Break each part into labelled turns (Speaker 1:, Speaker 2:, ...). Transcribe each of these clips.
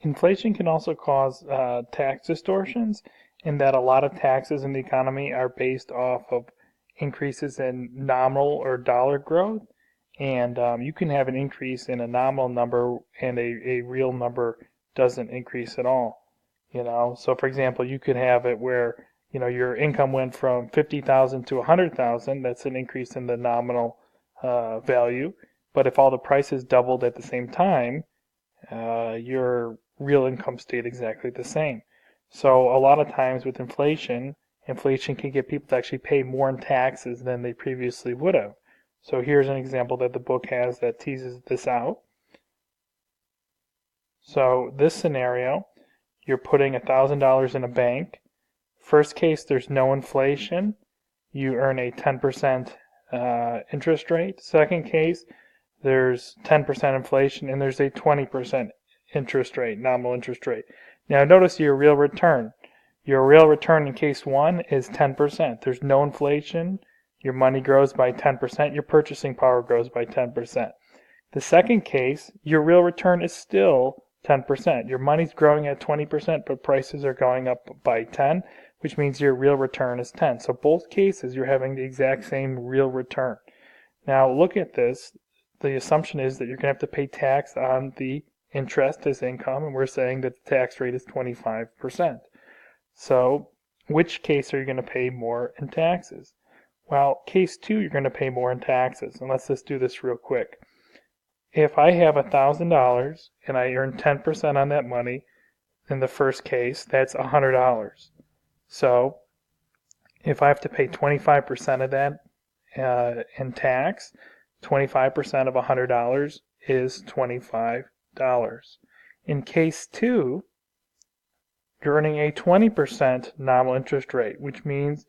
Speaker 1: Inflation can also cause tax distortions in that a lot of taxes in the economy are based off of increases in nominal or dollar growth. And you can have an increase in a nominal number and a real number doesn't increase at all. So for example, you could have it where your income went from 50,000 to 100,000. That's an increase in the nominal value. But if all the prices doubled at the same time, your real income stayed exactly the same. So a lot of times with inflation can get people to actually pay more in taxes than they previously would have. So here's an example that the book has that teases this out. So this scenario, you're putting $1,000 in a bank. First case, there's no inflation. You earn a 10% interest rate. Second case, there's 10% inflation and there's a 20% interest rate, nominal interest rate. Now notice your real return. Your real return in case 1 is 10%. There's no inflation. Your money grows by 10%. Your purchasing power grows by 10%. The second case, your real return is still 10%. Your money's growing at 20%, but prices are going up by 10, which means your real return is 10. So both cases, you're having the exact same real return. Now look at this. The assumption is that you're going to have to pay tax on the interest as income, and we're saying that the tax rate is 25%. So which case are you going to pay more in taxes? Well, case 2, you're going to pay more in taxes. And let's just do this real quick. If I have $1,000 and I earn 10% on that money, in the first case, that's $100. So if I have to pay 25% of that in tax, 25% of $100 is $25. In case 2, you're earning a 20% nominal interest rate, which means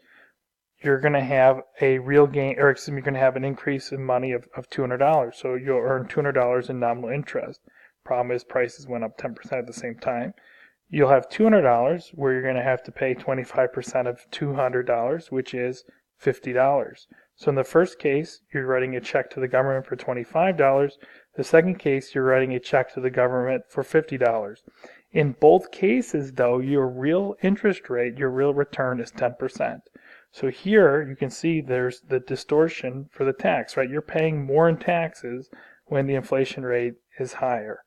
Speaker 1: you're going to have a real gain, or excuse me, you're going to have an increase in money of $200. So you'll earn $200 in nominal interest. Problem is prices went up 10% at the same time. You'll have $200 where you're going to have to pay 25% of $200, which is $50. So in the first case, you're writing a check to the government for $25. The second case, you're writing a check to the government for $50. In both cases, though, your real interest rate, your real return is 10%. So here you can see there's the distortion for the tax, right? You're paying more in taxes when the inflation rate is higher.